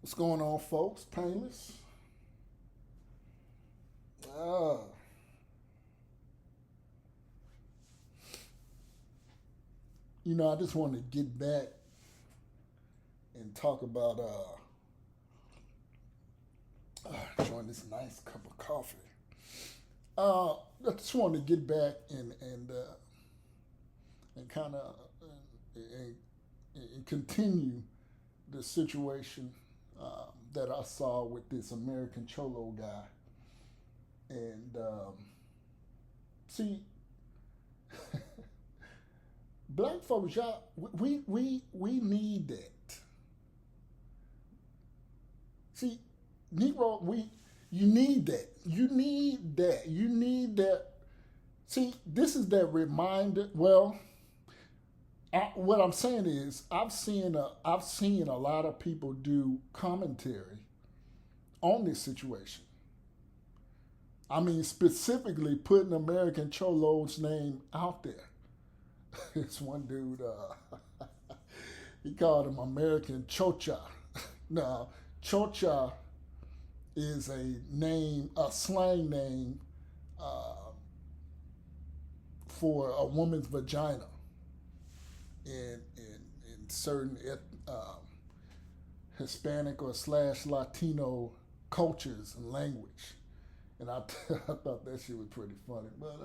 What's going on, folks? Painless. Uh, I just want to get back and talk about enjoying this nice cup of coffee. I just want to get back and kind of and, and continue the situation that I saw with this American Cholo guy. And see, black folks, y'all, we need that. See, Negro, you need that. You need that. You need that. See, this is that reminder. Well, what I'm saying is, I've seen a lot of people do commentary on this situation. I mean, specifically putting American Cholo's name out there. This one dude, he called him American Chocha. Now, Chocha is a slang name uh, for a woman's vagina in certain Hispanic or slash Latino cultures and language. And I thought that shit was pretty funny. But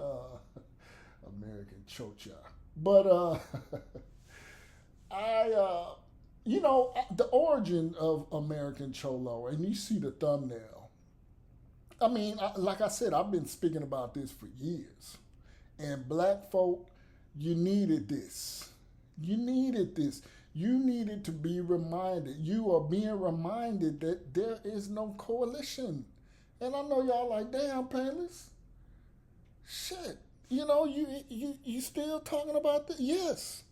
American Chocha. But I the origin of American Cholo, and you see the thumbnail. I mean, like I said, I've been speaking about this for years. And black folk, you needed this. You needed this. You needed to be reminded. You are being reminded that there is no coalition. And I know y'all like, damn, Painless. Shit. You still talking about this? Yes.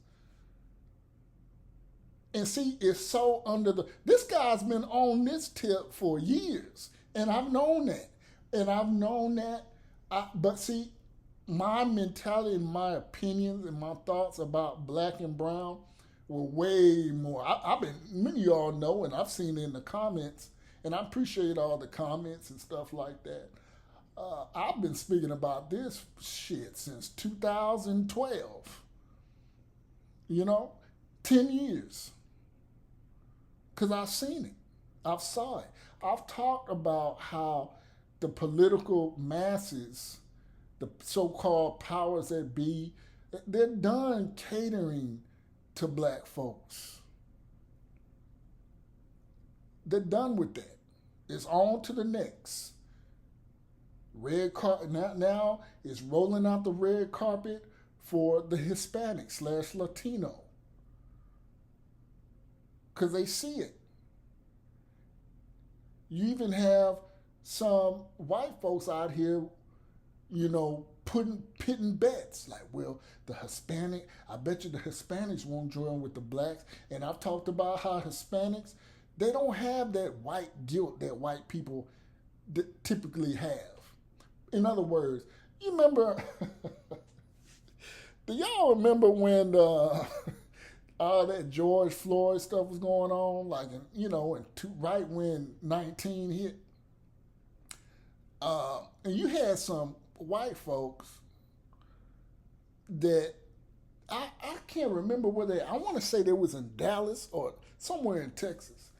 And see, it's so under the. This guy's been on this tip for years, and I've known that, and I've known that. But see, my mentality and my opinions and my thoughts about black and brown were way more. I've been, many of y'all know, and I've seen it in the comments, and I appreciate all the comments and stuff like that. I've been speaking about this shit since 2012. You know, 10 years. Because I've seen it. I've saw it. I've talked about how the political masses, the so-called powers that be, they're done catering to black folks. They're done with that. It's on to the next. Red carpet now is rolling out the red carpet for the Hispanic slash Latino because they see it. You even have some white folks out here, pitting bets like, well, the Hispanic, I bet you the Hispanics won't join with the blacks. And I've talked about how Hispanics, they don't have that white guilt that white people typically have. In other words, you remember, do y'all remember when all that George Floyd stuff was going on? Like, right when 19 hit. And you had some white folks that I can't remember where I want to say they was in Dallas or somewhere in Texas.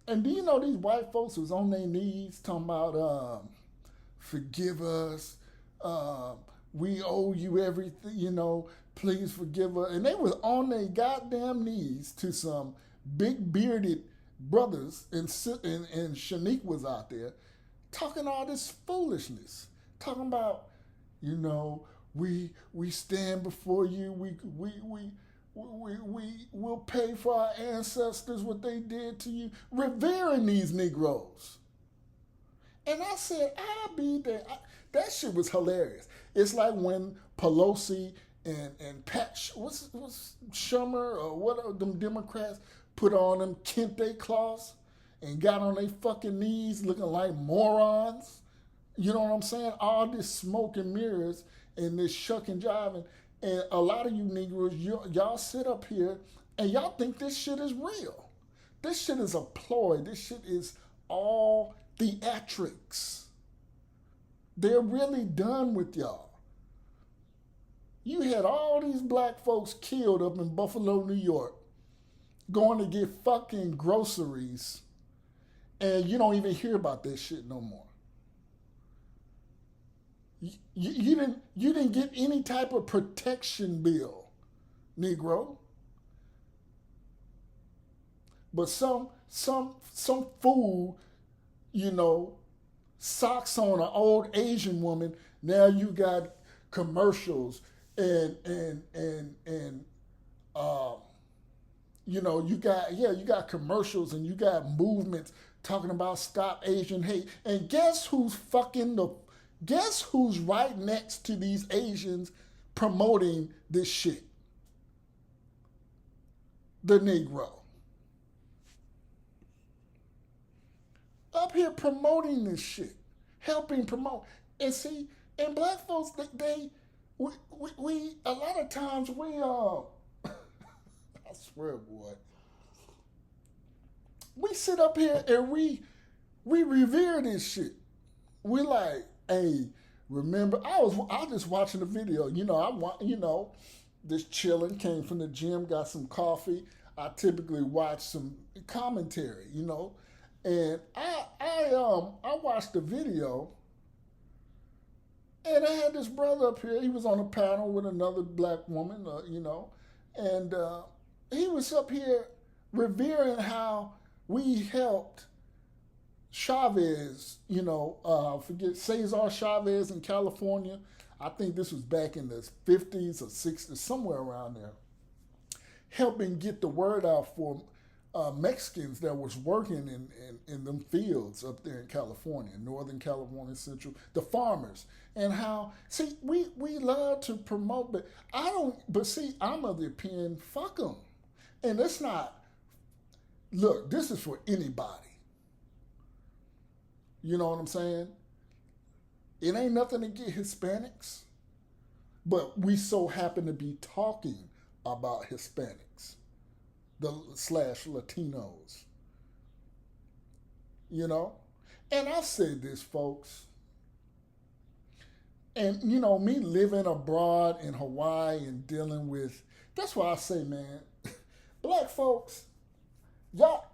And do you know these white folks was on their knees talking about forgive us, we owe you everything, please forgive us. And they was on their goddamn knees to some big bearded brothers, and Shanique was out there talking all this foolishness, talking about, we stand before you, we will pay for our ancestors what they did to you, revering these Negroes. And I said, I'll be there. That shit was hilarious. It's like when Pelosi and Pat, what's Schumer or what are them Democrats put on them kente cloths and got on their fucking knees looking like morons. You know what I'm saying? All this smoke and mirrors and this shuck and jiving. And a lot of you Negroes, y'all sit up here and y'all think this shit is real. This shit is a ploy. This shit is all theatrics. They're really done with y'all. You had all these black folks killed up in Buffalo, New York, going to get fucking groceries, and you don't even hear about this shit no more. You didn't get any type of protection bill, Negro. But some fool, socks on an old Asian woman. Now you got commercials and you got commercials and you got movements talking about stop Asian hate. And guess who's right next to these Asians promoting this shit? The Negro. Up here promoting this shit, helping promote. And see, and black folks, we a lot of times I swear, boy, we sit up here and we revere this shit. We like, hey, remember, I was just watching the video. Just chilling, came from the gym, got some coffee. I typically watch some commentary, and I watched the video, and I had this brother up here. He was on a panel with another black woman, and he was up here revering how we helped Chavez, forget Cesar Chavez in California. I think this was back in the 50s or 60s, somewhere around there, helping get the word out for Mexicans that was working in them fields up there in California, Northern California, Central, the farmers, and how, see, we love to promote, but I'm of the opinion, fuck them. And it's not, look, this is for anybody. You know what I'm saying? It ain't nothing to get Hispanics, but we so happen to be talking about Hispanics. /Latinos. And I've said this, folks. And, me living abroad in Hawaii and dealing with, that's why I say, man, black folks, y'all,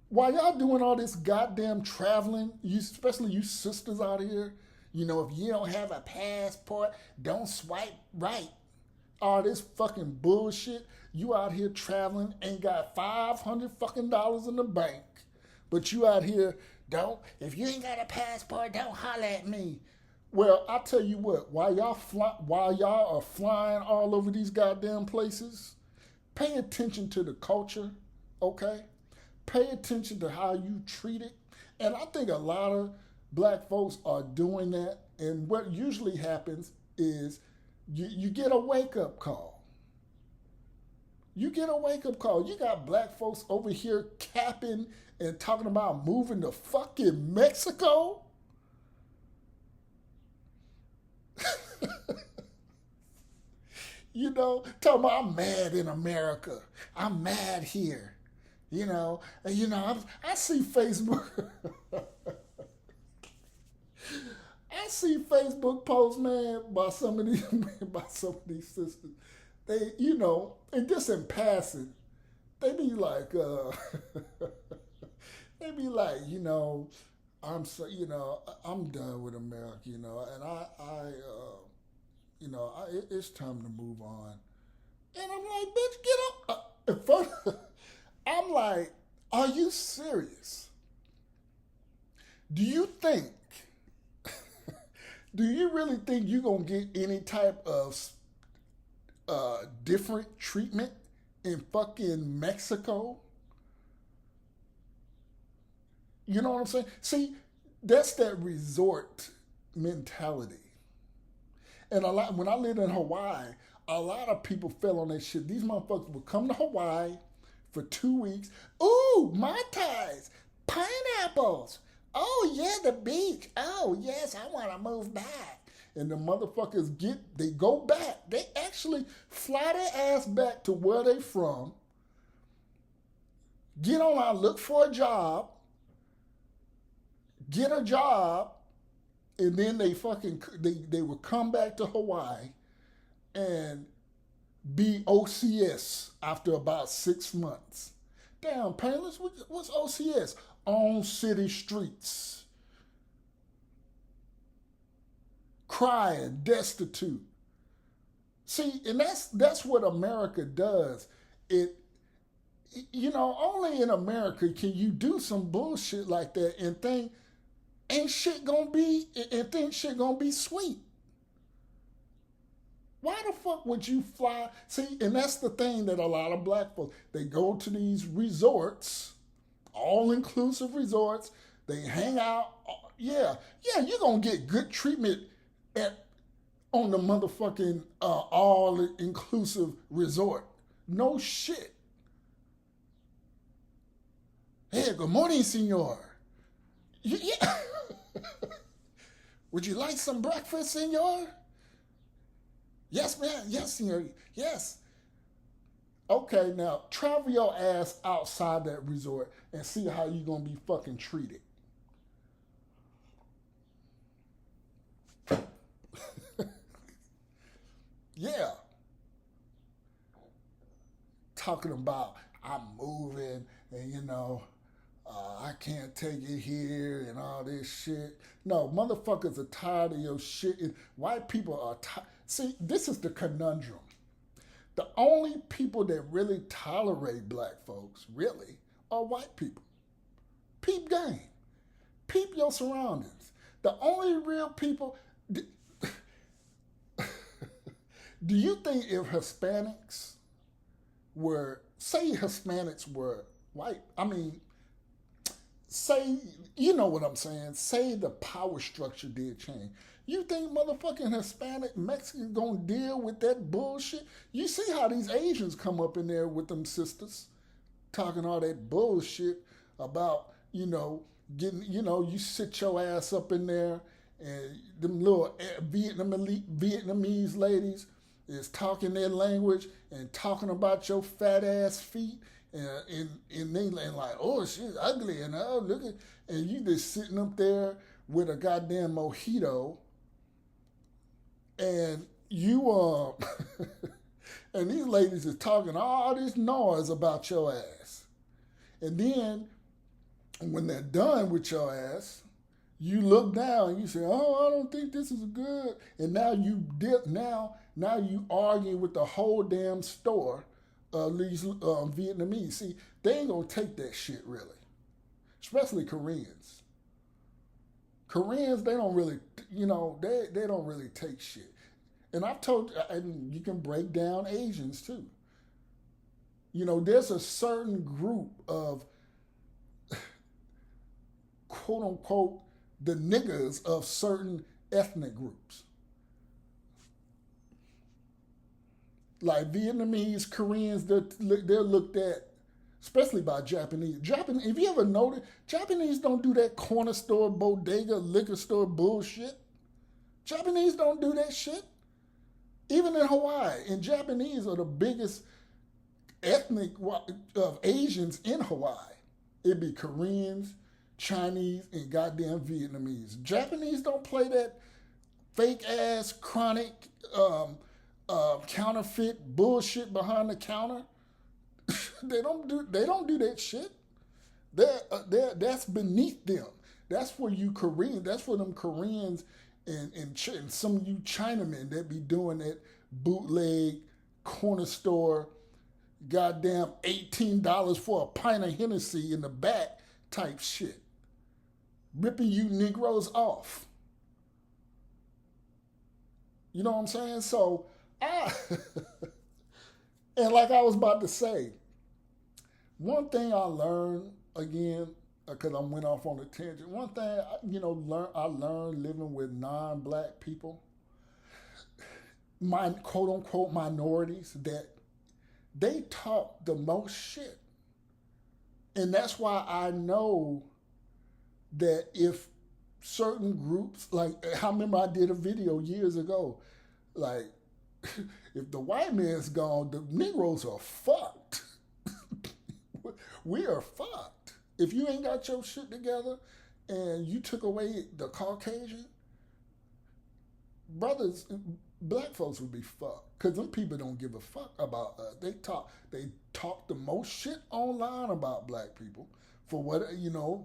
while y'all doing all this goddamn traveling, especially you sisters out here, if you don't have a passport, don't swipe right. All this fucking bullshit. You out here traveling, ain't got $500 fucking in the bank, but you out here, if you ain't got a passport, don't holler at me. Well, I tell you what, while y'all are flying all over these goddamn places, pay attention to the culture, okay? Pay attention to how you treat it. And I think a lot of black folks are doing that. And what usually happens is you get a wake-up call. You get a wake-up call. You got black folks over here capping and talking about moving to fucking Mexico. Talking about I'm mad in America. I'm mad here. I see Facebook. I see Facebook posts, man, by some of these sisters. They, and just in passing, they be like, I'm done with America, and it's time to move on. And I'm like, bitch, get up. I'm like, are you serious? Do you really think you're going to get any type of different treatment in fucking Mexico? You know what I'm saying? See, that's that resort mentality. And when I lived in Hawaii, a lot of people fell on that shit. These motherfuckers would come to Hawaii for 2 weeks. Ooh, Mai Tais, pineapples. Oh, yeah, the beach. Oh, yes, I want to move back. And the motherfuckers they go back. They actually fly their ass back to where they from. get online, look for a job, get a job, and then they would come back to Hawaii and be OCS after about 6 months. Damn, painless, what's OCS? On city streets. Crying, destitute. See, and that's what America does. It only in America can you do some bullshit like that and think shit gonna be sweet. Why the fuck would you fly? See, and that's the thing that a lot of black folks, they go to these resorts, all-inclusive resorts, they hang out. Yeah, you're going to get good treatment on the motherfucking all-inclusive resort. No shit. Hey, good morning, senor. Yeah. Would you like some breakfast, senor? Yes, man. Yes, senor. Yes. Okay, now travel your ass outside that resort and see how you gonna be fucking treated. Yeah. Talking about I'm moving and I can't take it here and all this shit. No, motherfuckers are tired of your shit. And white people are tired. See, this is the conundrum. The only people that really tolerate black folks, really, are white people. Peep game. Peep your surroundings. The only real people. Do you think if Hispanics say Hispanics were white, say, you know what I'm saying, say the power structure did change. You think motherfucking Hispanic Mexicans gonna deal with that bullshit? You see how these Asians come up in there with them sisters talking all that bullshit about, getting, you sit your ass up in there and them little Vietnamese ladies is talking their language and talking about your fat ass feet and they like, oh, she's ugly and oh, look at, and you just sitting up there with a goddamn mojito and you and these ladies is talking all this noise about your ass. And then when they're done with your ass, you look down and you say, oh, I don't think this is good. And now you now you argue with the whole damn store of these Vietnamese. See, they ain't gonna take that shit really, especially Koreans. Koreans, they don't really, they don't really take shit. And I've told, and you can break down Asians too. There's a certain group of quote unquote the niggas of certain ethnic groups. Like Vietnamese, Koreans, they're looked at, especially by Japanese. If you ever noticed, Japanese don't do that corner store, bodega, liquor store bullshit. Japanese don't do that shit. Even in Hawaii, and Japanese are the biggest ethnic of Asians in Hawaii. It'd be Koreans, Chinese, and goddamn Vietnamese. Japanese don't play that fake ass chronic counterfeit bullshit behind the counter. They don't do that shit. That's beneath them. That's for you Koreans. That's for them Koreans and some of you Chinamen that be doing that bootleg corner store, goddamn $18 for a pint of Hennessy in the back type shit. Ripping you Negroes off. You know what I'm saying? So, and like I was about to say, one thing I learned, again, because I went off on a tangent, one thing, I learned living with non-black people, my quote-unquote minorities, that they talk the most shit. And that's why I know that if certain groups, like I remember I did a video years ago, like if the white man's gone, the Negroes are fucked. We are fucked. If you ain't got your shit together and you took away the Caucasian, brothers, black folks would be fucked. Cause them people don't give a fuck about us. They talk the most shit online about black people for what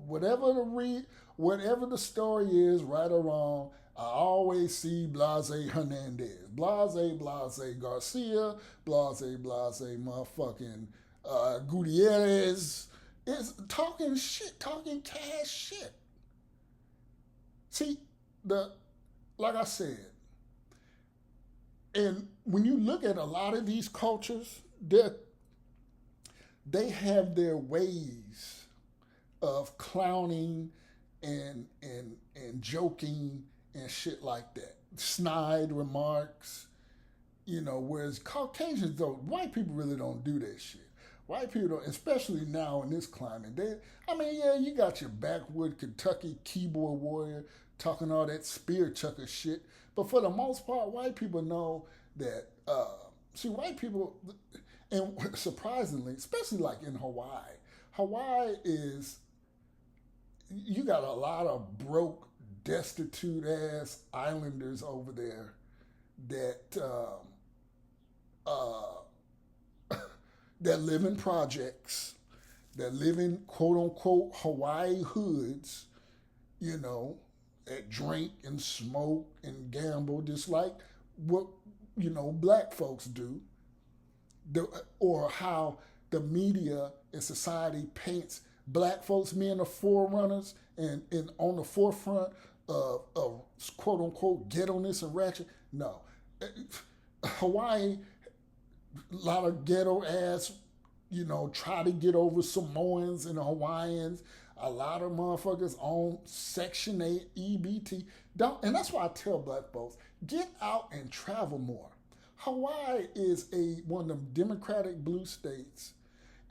whatever the story is, right or wrong. I always see Blase Hernandez, Blase Garcia, Blase motherfucking Gutierrez is talking shit, talking cash shit. See, like I said, and when you look at a lot of these cultures, they have their ways of clowning and joking and shit like that. Snide remarks, whereas Caucasians don't, white people really don't do that shit. White people don't, especially now in this climate. You got your backwood Kentucky keyboard warrior talking all that spear chucker shit, but for the most part, white people know that. White people, and surprisingly, especially like in Hawaii is, you got a lot of broke, destitute ass islanders over there that that live in projects, that live in quote unquote Hawaii hoods, that drink and smoke and gamble just like what black folks do, or how the media and society paints black folks being the forerunners and on the forefront of quote unquote ghetto-ness and ratchet. No. Hawaii, a lot of ghetto ass, try to get over Samoans and Hawaiians. A lot of motherfuckers on Section 8, EBT. And that's why I tell black folks, get out and travel more. Hawaii is one of them democratic blue states,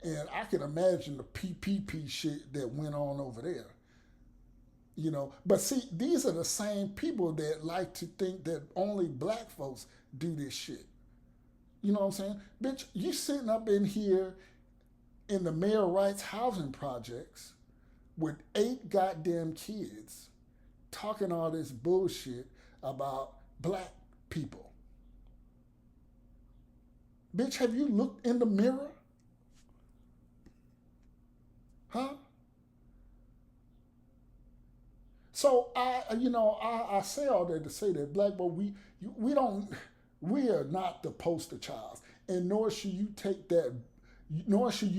and I can imagine the PPP shit that went on over there. But see, these are the same people that like to think that only black folks do this shit. You know what I'm saying? Bitch, you sitting up in here in the Mayor Rights housing projects with 8 goddamn kids talking all this bullshit about black people. Bitch, have you looked in the mirror? Huh? So I say all that to say that black boy, we are not the poster child, and nor should you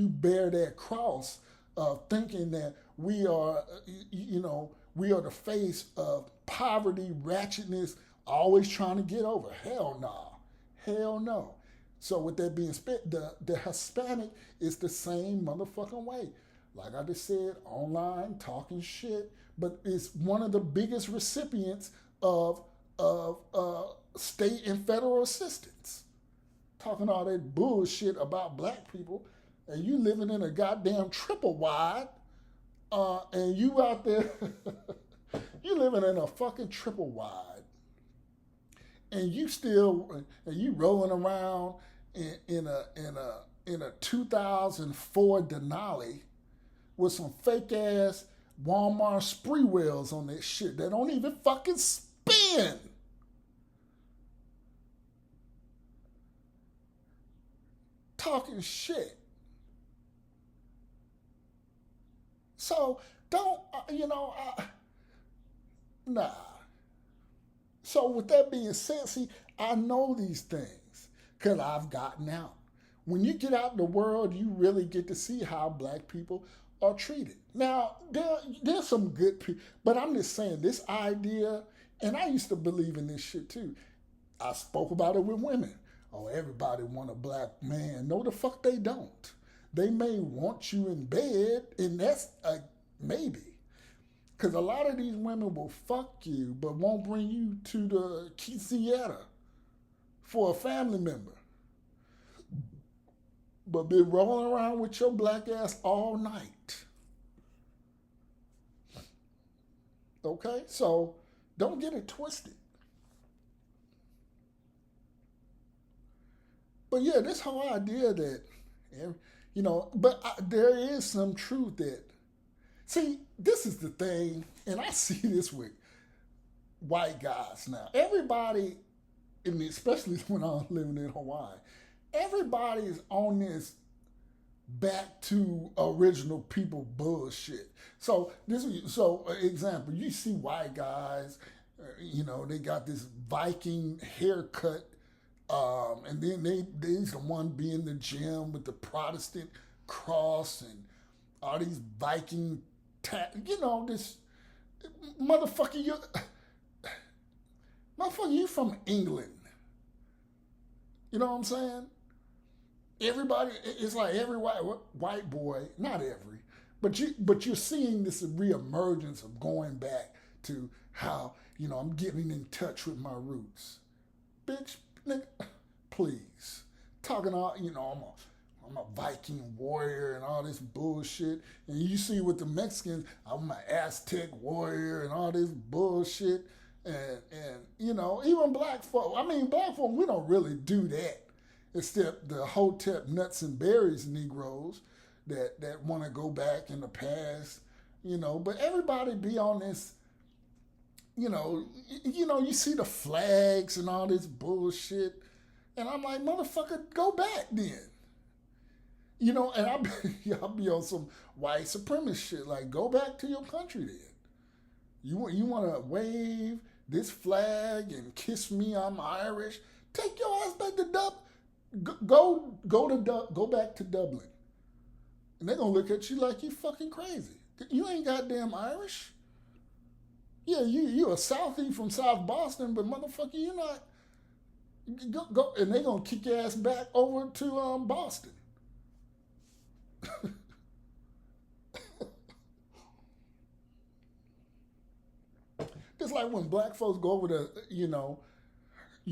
bear that cross of thinking that we are the face of poverty, ratchetness, always trying to get over. Hell no. Hell no. So with that being said, the Hispanic is the same motherfucking way. Like I just said, online, talking shit, but it's one of the biggest recipients of state and federal assistance. Talking all that bullshit about black people, and you living in a goddamn triple wide, and you out there, you living in a fucking triple wide, and you rolling around in a 2004 Denali with some fake ass Walmart spree wheels on that shit that don't even fucking spin. Talking shit. So don't, nah. So with that being said, see, I know these things because I've gotten out. When you get out in the world, you really get to see how black people are treated. Now, there's some good people, but I'm just saying this idea, and I used to believe in this shit too. I spoke about it with women. Oh, everybody want a black man. No, the fuck they don't. They may want you in bed, and that's a maybe. Because a lot of these women will fuck you, but won't bring you to the quinceañera for a family member. But be rolling around with your black ass all night. Okay? So don't get it twisted. But yeah, this whole idea that, But there is some truth that, see, this is the thing, and I see this with white guys now. Everybody, and especially when I was living in Hawaii, everybody's on this back to original people bullshit. So example, you see white guys, they got this Viking haircut, and then they's the one be in the gym with the Protestant cross and all these Viking, this motherfucker. Motherfucker, you from England. You know what I'm saying? Everybody, it's like every white boy, not every, but you're seeing this reemergence of going back to how, I'm getting in touch with my roots. Bitch, nigga, please. Talking all, I'm a Viking warrior and all this bullshit. And you see with the Mexicans, I'm an Aztec warrior and all this bullshit. And even black folk, we don't really do that. Except the Hotep nuts and berries Negroes that want to go back in the past, But everybody be on this, you see the flags and all this bullshit. And I'm like, motherfucker, go back then. And I'll be on some white supremacist shit. Like, go back to your country then. You want to wave this flag and kiss me, I'm Irish? Take your ass back to Dublin. Go back to Dublin. And they're going to look at you like you fucking crazy. You ain't goddamn Irish. Yeah, you a Southie from South Boston, but motherfucker, you're not. Go, and they're going to kick your ass back over to Boston. Just like when black folks go over to, you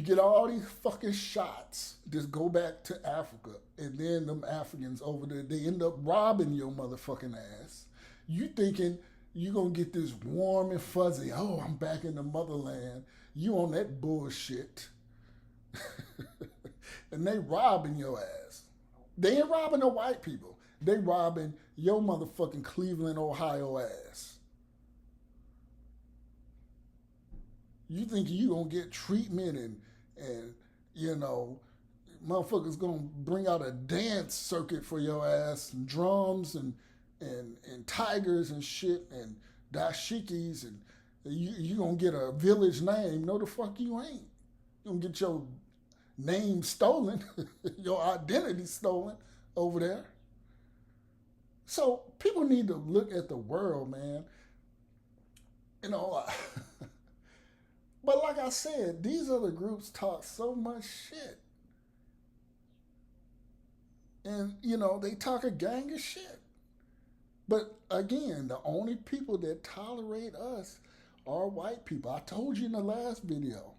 get all these fucking shots. Just go back to Africa. And then them Africans over there, they end up robbing your motherfucking ass. You thinking you going to get this warm and fuzzy, oh, I'm back in the motherland. You on that bullshit. And they robbing your ass. They ain't robbing the white people. They robbing your motherfucking Cleveland, Ohio ass. You think you gonna get treatment and motherfuckers gonna bring out a dance circuit for your ass and drums and tigers and shit and dashikis and you gonna get a village name. No, the fuck you ain't. You gonna get your name stolen, your identity stolen over there. So people need to look at the world, man. But like I said, these other groups talk so much shit. And, they talk a gang of shit. But again, the only people that tolerate us are white people. I told you in the last video.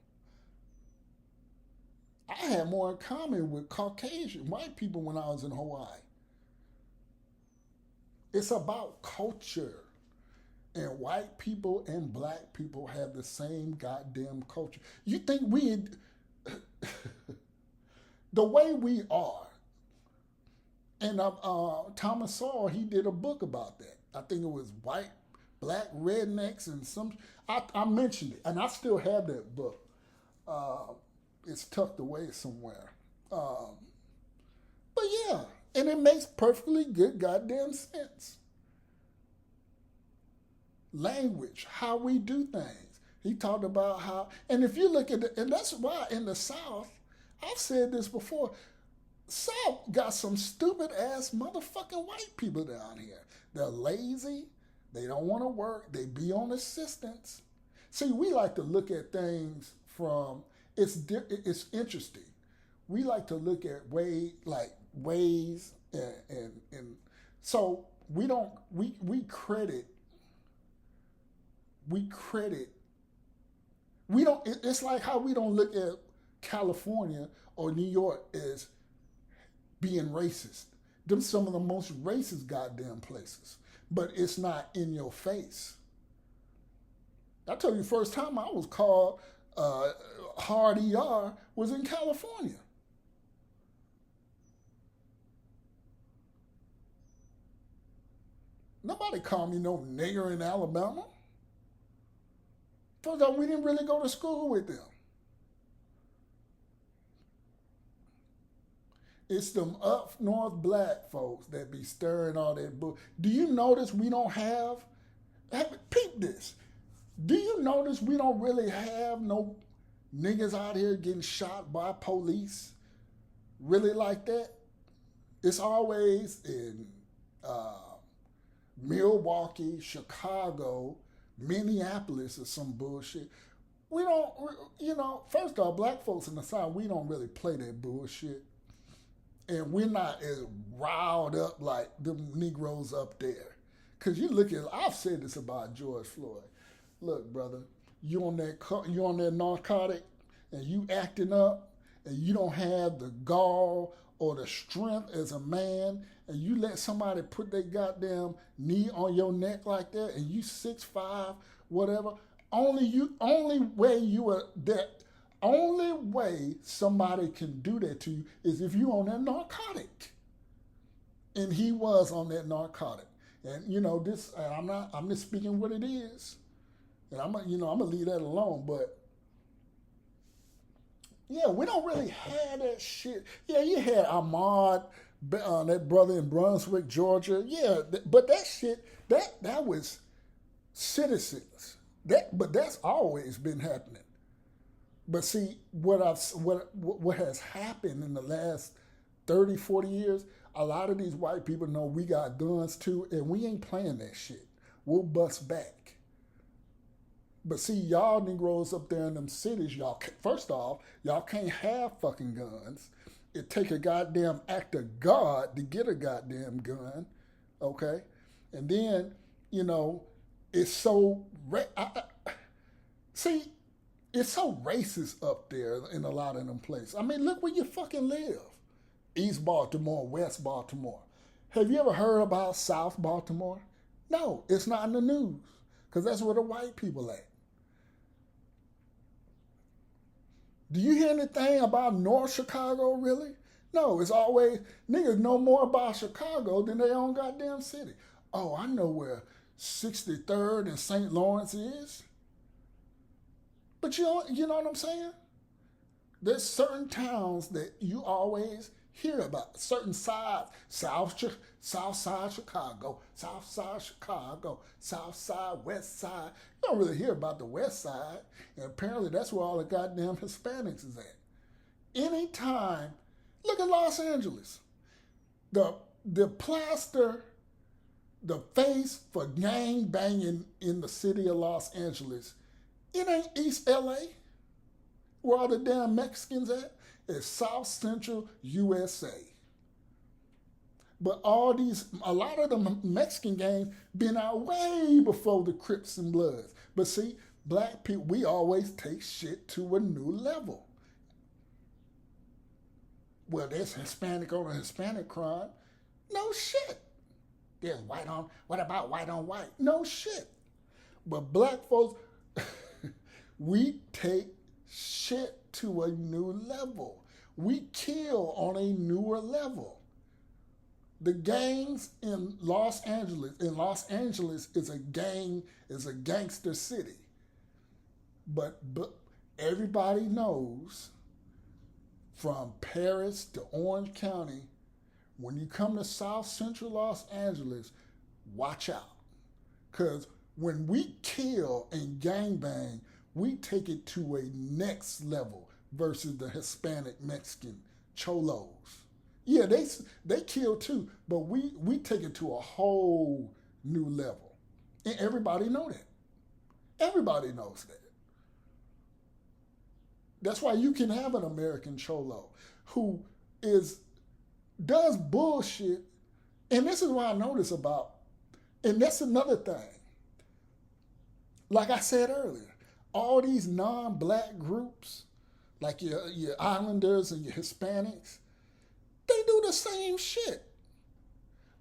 I had more in common with Caucasian white people when I was in Hawaii. It's about culture. And white people and black people have the same goddamn culture. You think the way we are, and Thomas Sowell, he did a book about that. I think it was White, Black, Rednecks, and I mentioned it, and I still have that book. It's tucked away somewhere. But yeah, and it makes perfectly good goddamn sense. Language, how we do things. He talked about how, and if you look at and that's why in the South, I've said this before, South got some stupid ass motherfucking white people down here. They're lazy, they don't want to work, they be on assistance. See, we like to look at things from, it's interesting. We like to look at ways and so we don't, we credit, it's like how we don't look at California or New York as being racist. Them some of the most racist goddamn places. But it's not in your face. I told you first time I was called hard ER was in California. Nobody called me no nigger in Alabama. First off, we didn't really go to school with them. It's them up north black folks that be stirring all that bull. Do you notice we don't peep this. Do you notice we don't really have no niggas out here getting shot by police? Really like that? It's always in Milwaukee, Chicago, Minneapolis or some bullshit. We don't, first off, black folks in the South, we don't really play that bullshit. And we're not as riled up like them Negroes up there. Because I've said this about George Floyd. Look, brother, you on that narcotic and you acting up and you don't have the gall or the strength as a man and you let somebody put their goddamn knee on your neck like that and you 6'5", whatever, only way somebody can do that to you is if you on that narcotic. And he was on that narcotic. And I'm just speaking what it is. And I'm gonna leave that alone, but yeah, we don't really have that shit. Yeah, you had Ahmaud, that brother in Brunswick, Georgia. Yeah, but that shit, that was citizens. But that's always been happening. But see, what has happened in the last 30, 40 years, a lot of these white people know we got guns too, and we ain't playing that shit. We'll bust back. But see, y'all Negroes up there in them cities, first off, y'all can't have fucking guns. It take a goddamn act of God to get a goddamn gun, okay? And then, it's so... it's so racist up there in a lot of them places. I mean, look where you fucking live. East Baltimore, West Baltimore. Have you ever heard about South Baltimore? No, it's not in the news because that's where the white people at. Do you hear anything about North Chicago, really? No, it's always, niggas know more about Chicago than their own goddamn city. Oh, I know where 63rd and St. Lawrence is. But you know what I'm saying? There's certain towns that you always hear about. Certain sides, South Side Chicago, South Side Chicago, South Side, West Side. You don't really hear about the West Side. And apparently that's where all the goddamn Hispanics is at. Anytime, look at Los Angeles. The plaster, the face for gang banging in the city of Los Angeles, it ain't East LA, where all the damn Mexicans at. It's South Central USA. But a lot of the Mexican gangs been out way before the Crips and Bloods. But see, black people, we always take shit to a new level. Well, there's Hispanic on a Hispanic crime. No shit. There's what about white on white? No shit. But black folks, we take shit to a new level. We kill on a newer level. The gangs in Los Angeles is a gangster city. But everybody knows from Paris to Orange County, when you come to South Central Los Angeles, watch out. Because when we kill and gangbang, we take it to a next level versus the Hispanic Mexican cholos. Yeah, they kill too, but we take it to a whole new level. And everybody know that. Everybody knows that. That's why you can have an American cholo who does bullshit. And this is what I notice about, and that's another thing. Like I said earlier, all these non-black groups, like your Islanders and your Hispanics, they do the same shit.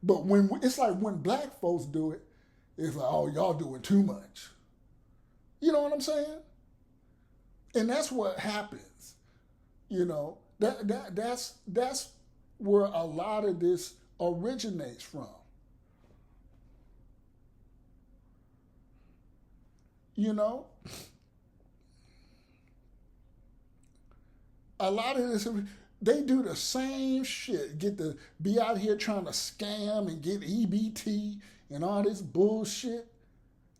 But it's like when black folks do it, it's like, oh, y'all doing too much. You know what I'm saying? And that's what happens. That's where a lot of this originates from. You know, a lot of this, they do the same shit. Get to be out here trying to scam and get EBT and all this bullshit.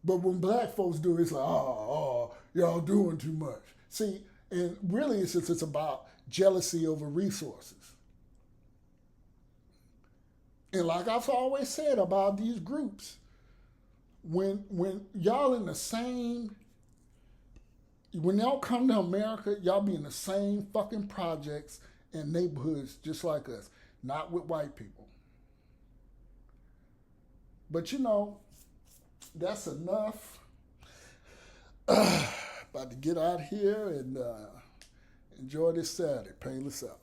But when black folks do it, it's like, y'all doing too much. See, and really it's about jealousy over resources. And like I've always said about these groups, when y'all in the same, when y'all come to America, y'all be in the same fucking projects and neighborhoods just like us, not with white people. But you know, that's enough. About to get out here and enjoy this Saturday. Painless out.